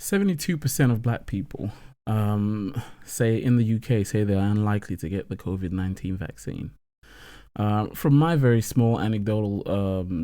72% of black people say in the UK say they're unlikely to get the COVID-19 vaccine. From my very small anecdotal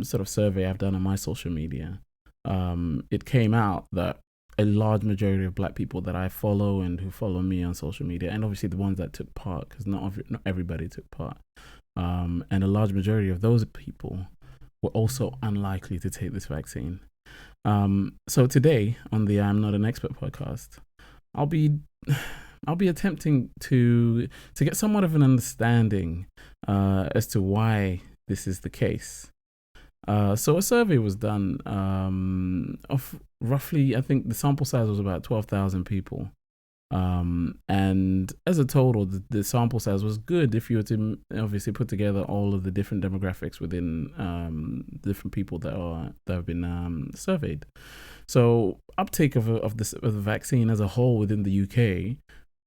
sort of survey I've done on my social media, it came out that a large majority of black people that I follow and who follow me on social media, and obviously the ones that took part, because not everybody took part, and a large majority of those people were also unlikely to take this vaccine. So today on the I'm Not an Expert podcast, I'll be attempting to get somewhat of an understanding as to why this is the case. So a survey was done of roughly, I think the sample size was about 12,000 people. And as a total, the sample size was good if you were to obviously put together all of the different demographics within different people that have been surveyed. So uptake of the vaccine as a whole within the UK,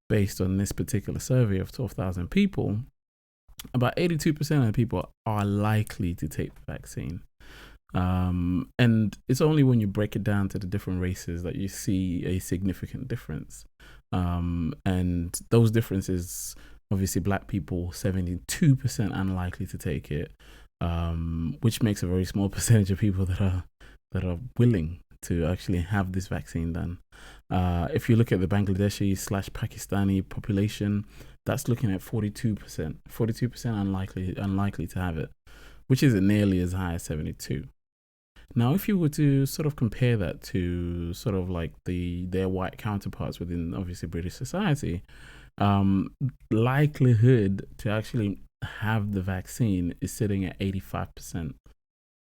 based on this particular survey of 12,000 people, about 82% of people are likely to take the vaccine. And it's only when you break it down to the different races that you see a significant difference. And those differences, obviously black people, 72% unlikely to take it, which makes a very small percentage of people that are willing to actually have this vaccine done. If you look at the Bangladeshi/Pakistani population, that's looking at 42% unlikely to have it, which isn't nearly as high as 72. Now, if you were to sort of compare that to sort of like their white counterparts within obviously British society, likelihood to actually have the vaccine is sitting at 85%,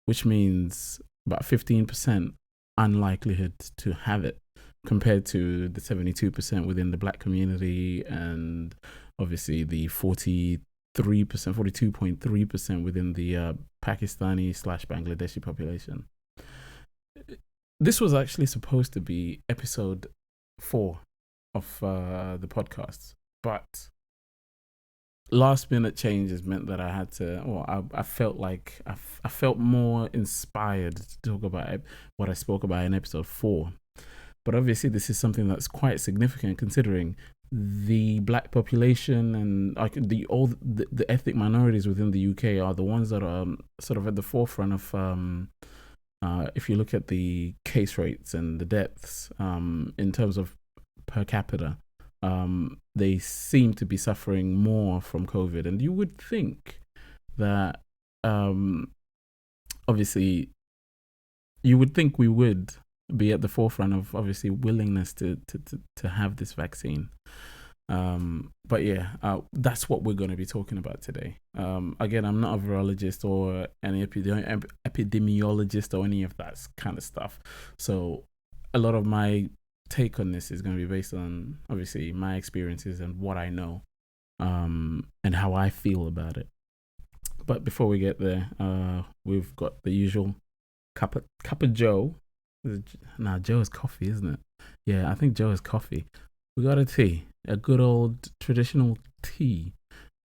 which means about 15% unlikelihood to have it, compared to the 72% within the black community, and obviously the 42.3% within the Pakistani/Bangladeshi population. This was actually supposed to be episode 4 of the podcast, but last minute changes meant that I had to, I felt like I felt more inspired to talk about what I spoke about in episode 4. But obviously this is something that's quite significant, considering the black population and like the ethnic minorities within the UK are the ones that are sort of at the forefront of if you look at the case rates and the deaths in terms of per capita, they seem to be suffering more from COVID. And you would think that obviously you would think we would be at the forefront of obviously willingness to have this vaccine. But yeah, that's what we're going to be talking about today. Again, I'm not a virologist or any epidemiologist or any of that kind of stuff. So a lot of my take on this is going to be based on obviously my experiences and what I know, and how I feel about it. But before we get there, we've got the usual cup of Joe. Nah, Joe is coffee, isn't it? Yeah, I think Joe is coffee. We got a tea, a good old traditional tea,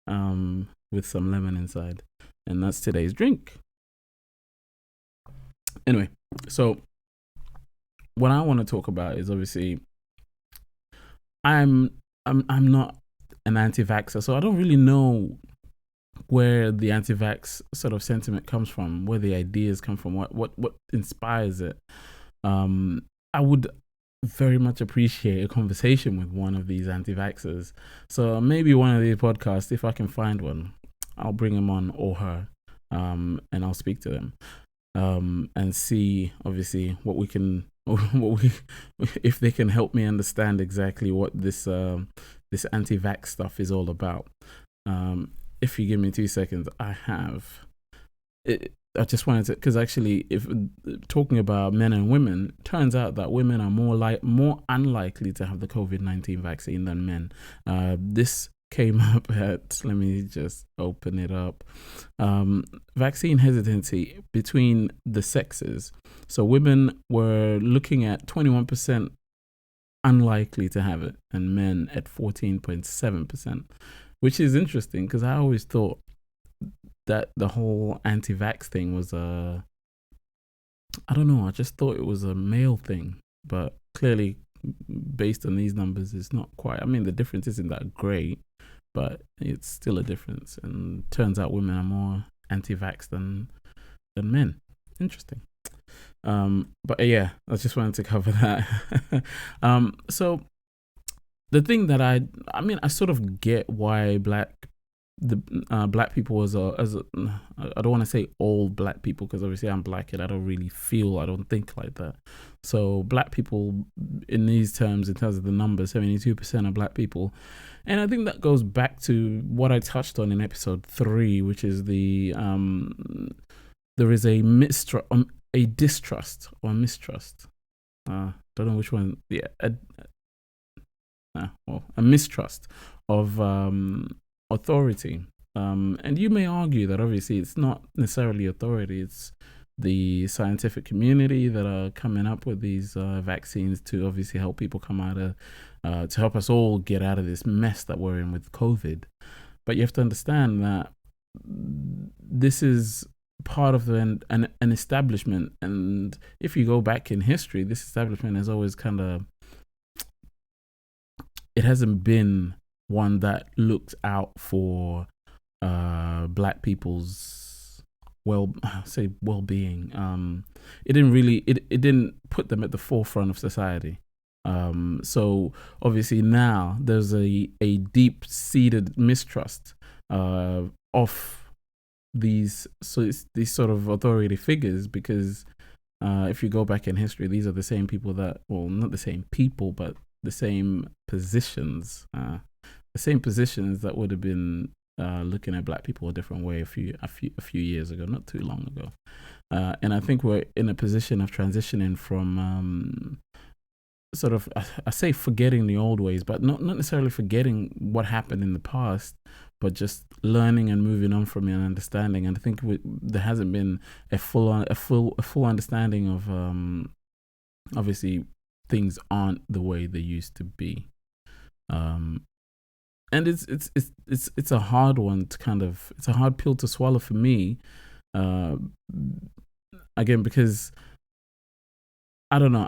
with some lemon inside, and that's today's drink. Anyway, so what I want to talk about is obviously I'm not an anti-vaxxer, so I don't really know where the anti-vax sort of sentiment comes from, where the ideas come from, what inspires it. I would very much appreciate a conversation with one of these anti-vaxxers. So maybe one of these podcasts, if I can find one, I'll bring him on, or her, and I'll speak to them, and see obviously if they can help me understand exactly what this anti-vax stuff is all about. If you give me 2 seconds, I just wanted to, because actually, if talking about men and women, turns out that women are more unlikely to have the COVID-19 vaccine than men. This came up at, let me just open it up. Vaccine hesitancy between the sexes. So women were looking at 21% unlikely to have it, and men at 14.7%, which is interesting because I always thought that the whole anti-vax thing was I don't know, I just thought it was a male thing, but clearly, based on these numbers, it's not quite. I mean, the difference isn't that great, but it's still a difference. And turns out women are more anti-vax than men. Interesting. But yeah, I just wanted to cover that. So the thing that I mean, I sort of get why black people I don't want to say all black people, because obviously I'm black and I don't think like that. So black people in these terms, in terms of the numbers, 72% are black people. And I think that goes back to what I touched on in episode 3, which is there is a distrust or mistrust. Don't know which one. Yeah, a mistrust of authority. And you may argue that obviously it's not necessarily authority, it's the scientific community that are coming up with these vaccines to obviously help people come out of, to help us all get out of this mess that we're in with COVID. But you have to understand that this is part of an establishment. And if you go back in history, this establishment has always it hasn't been one that looked out for black people's well-being. It didn't put them at the forefront of society. So obviously now there's a deep-seated mistrust of these sort of authority figures, because if you go back in history, these are the same people that, well, not the same people, but the same positions that would have been looking at black people a different way a few years ago, not too long ago. And I think we're in a position of transitioning from sort of, I say forgetting the old ways, but not necessarily forgetting what happened in the past, but just learning and moving on from it and understanding. And I think there hasn't been a full understanding of obviously things aren't the way they used to be. And it's a hard one to it's a hard pill to swallow for me. Again, because I don't know.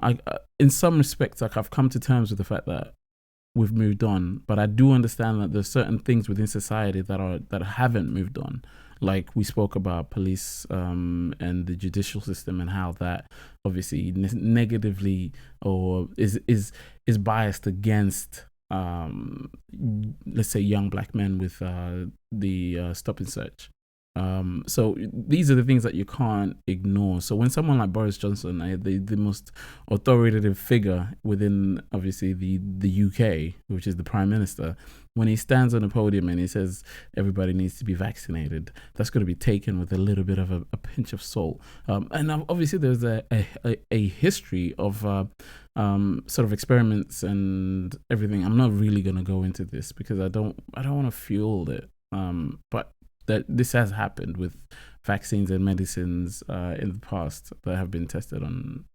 In some respects, like, I've come to terms with the fact that we've moved on, but I do understand that there's certain things within society that haven't moved on. Like we spoke about police and the judicial system, and how that obviously negatively or is biased against let's say young black men with the stop and search. So these are the things that you can't ignore. So when someone like Boris Johnson, the most authoritative figure within obviously the UK, which is the Prime Minister, when he stands on a podium and he says everybody needs to be vaccinated, that's going to be taken with a little bit of a pinch of salt. And obviously there's a history of sort of experiments and everything. I'm not really going to go into this because I don't want to fuel it. But that this has happened with vaccines and medicines in the past that have been tested on,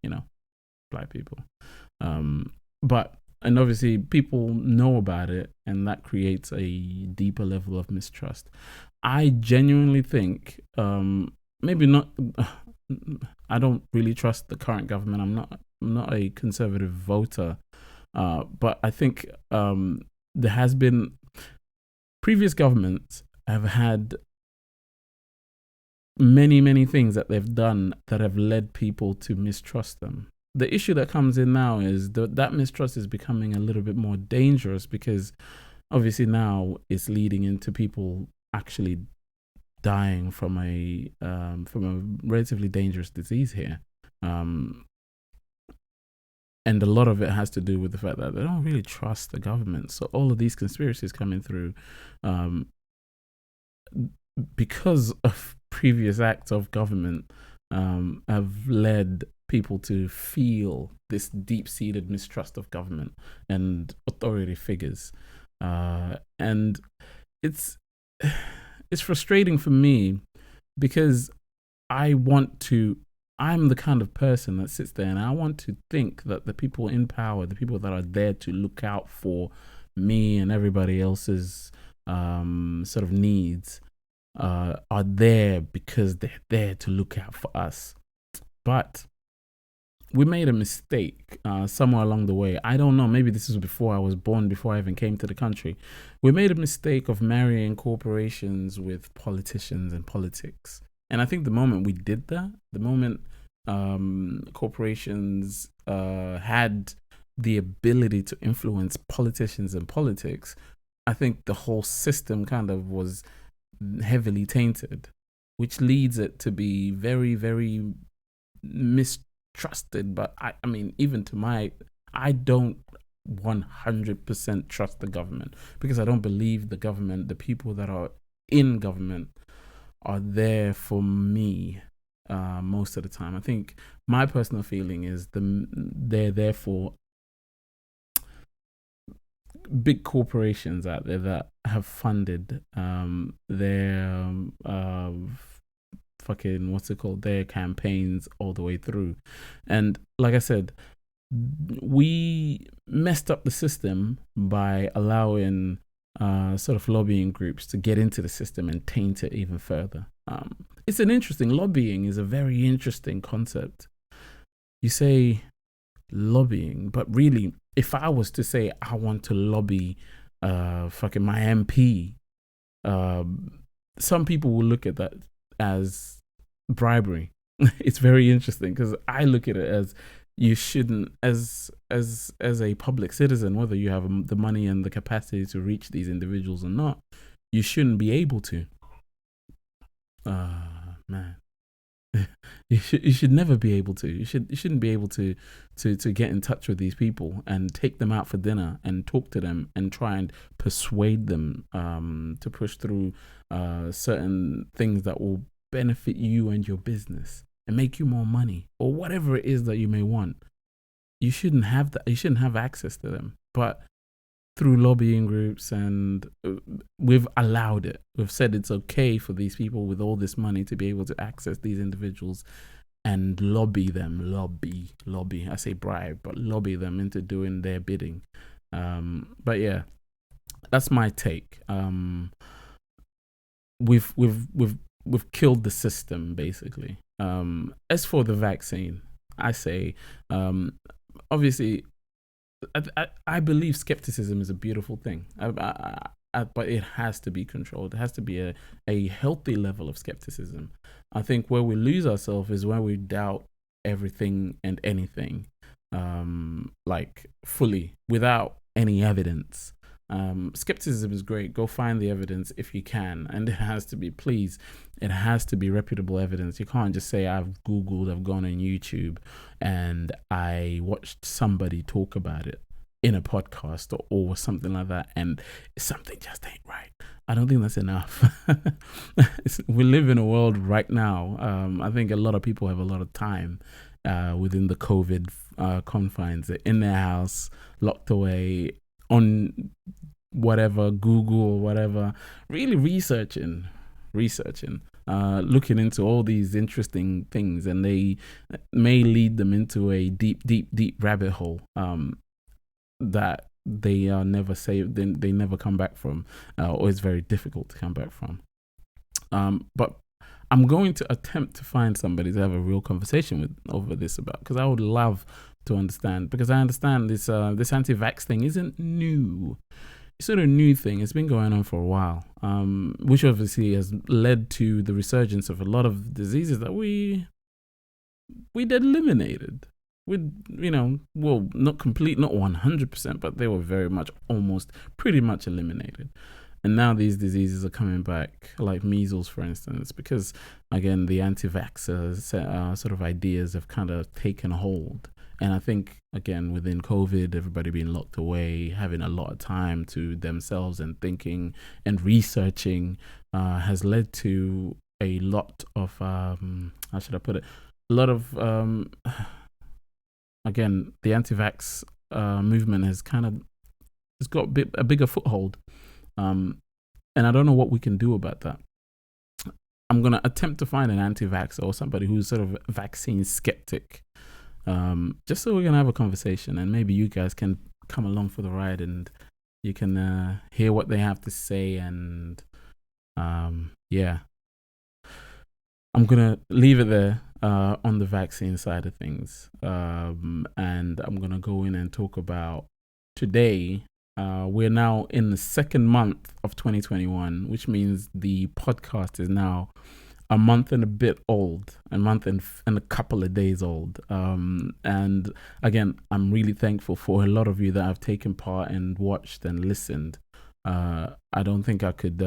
black people. And obviously people know about it, and that creates a deeper level of mistrust. I genuinely think, maybe not, I don't really trust the current government. I'm not a conservative voter, but I think there has been previous governments have had many things that they've done that have led people to mistrust them. The issue that comes in now is that mistrust is becoming a little bit more dangerous, because obviously now it's leading into people actually dying from a relatively dangerous disease here. And a lot of it has to do with the fact that they don't really trust the government. So all of these conspiracies coming through, because of previous acts of government, have led people to feel this deep-seated mistrust of government and authority figures. And it's frustrating for me, because I'm the kind of person that sits there and I want to think that the people in power, the people that are there to look out for me and everybody else's sort of needs, are there because they're there to look out for us. But we made a mistake somewhere along the way. I don't know. Maybe this was before I was born, before I even came to the country. We made a mistake of marrying corporations with politicians and politics. And I think the moment we did that, the moment corporations had the ability to influence politicians and politics, I think the whole system kind of was heavily tainted, which leads it to be very, very mistrusted. But I mean, even to I don't 100% trust the government, because I don't believe the government, the people that are in government, are there for me most of the time. I think my personal feeling is they're there for big corporations out there that have funded their fucking their campaigns all the way through. And like I said, we messed up the system by allowing sort of lobbying groups to get into the system and taint it even further. Lobbying is a very interesting concept. You say lobbying, but really, if I was to say I want to lobby fucking my MP, some people will look at that as bribery. It's very interesting, because I look at it as you shouldn't, as a public citizen, whether you have the money and the capacity to reach these individuals or not, you shouldn't be able to. Man. You should never be able to. You shouldn't be able to get in touch with these people and take them out for dinner and talk to them and try and persuade them to push through certain things that will benefit you and your business and make you more money, or whatever it is that you may want. You shouldn't have that. You shouldn't have access to them. But through lobbying groups, and we've allowed it. We've said it's okay for these people with all this money to be able to access these individuals and lobby them. Lobby. I say bribe, but lobby them into doing their bidding. But yeah, that's my take. We've killed the system, basically. As for the vaccine, I say, obviously, I believe skepticism is a beautiful thing, but it has to be controlled. It has to be a healthy level of skepticism. I think where we lose ourselves is when we doubt everything and anything, like fully, without any evidence. Skepticism is great. Go find the evidence if you can, and it has to be, please, it has to be reputable evidence. You can't just say I've Googled, I've gone on YouTube, and I watched somebody talk about it in a podcast or something like that, and something just ain't right. I don't think that's enough. We live in a world right now. I think a lot of people have a lot of time within the COVID confines. They're in their house, locked away, on whatever, Google or whatever, really researching, looking into all these interesting things, and they may lead them into a deep rabbit hole that they are never saved, they never come back from, or it's very difficult to come back from. But I'm going to attempt to find somebody to have a real conversation with over this about, because I would love to understand, because I understand this anti-vax thing isn't new. It's not a new thing. It's been going on for a while, which obviously has led to the resurgence of a lot of diseases that we'd eliminated. Well, not 100%, but they were very much, almost pretty much eliminated. And now these diseases are coming back, like measles, for instance, because, again, the anti-vaxxer sort of ideas have kind of taken hold. And I think, again, within COVID, everybody being locked away, having a lot of time to themselves and thinking and researching has led to a lot of, how should I put it? A lot of, again, the anti-vax movement has it's got a bigger foothold. And I don't know what we can do about that. I'm going to attempt to find an anti-vaxxer or somebody who's sort of vaccine skeptic, just so we can have a conversation, and maybe you guys can come along for the ride and you can hear what they have to say. And yeah, I'm going to leave it there. on the vaccine side of things. And I'm going to go in and talk about today. We're now in the second month of 2021, which means the podcast is now a month and a bit old, a month and a couple of days old. And again, I'm really thankful for a lot of you that have taken part and watched and listened. I don't think I could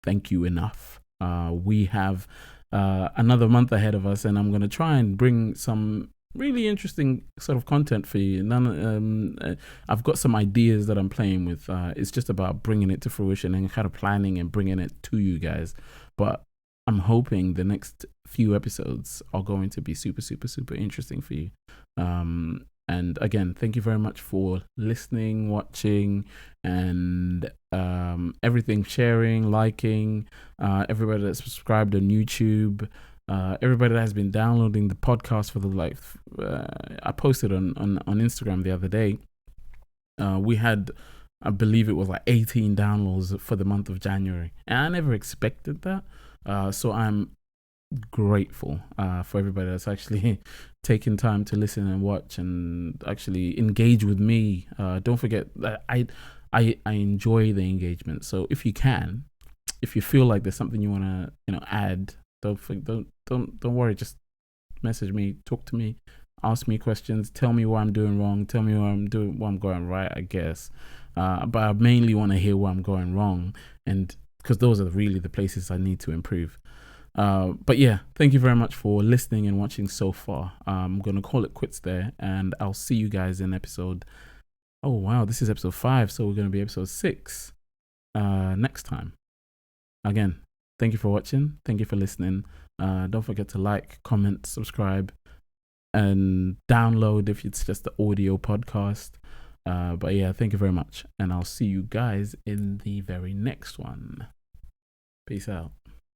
thank you enough. We have another month ahead of us, and I'm going to try and bring some really interesting sort of content for you. I've got some ideas that I'm playing with. It's just about bringing it to fruition and kind of planning and bringing it to you guys. But I'm hoping the next few episodes are going to be super, super, super interesting for you. And again, thank you very much for listening, watching, and everything, sharing, liking, everybody that's subscribed on YouTube, everybody that has been downloading the podcast for the life. I posted on Instagram the other day. We had, I believe it was like 18 downloads for the month of January. And I never expected that. So I'm grateful for everybody that's actually taking time to listen and watch and actually engage with me. Don't forget that I enjoy the engagement. So if you feel like there's something you want to add, don't worry. Just message me, talk to me, ask me questions, tell me what I'm doing wrong, tell me what I'm going right, I guess. But I mainly want to hear where I'm going wrong, and because those are really the places I need to improve. But yeah, thank you very much for listening and watching so far. I'm going to call it quits there, and I'll see you guys in episode... Oh, wow, this is episode 5, so we're going to be episode 6 next time. Again, thank you for watching. Thank you for listening. Don't forget to like, comment, subscribe, and download if it's just the audio podcast. But yeah, thank you very much, and I'll see you guys in the very next one. Peace out.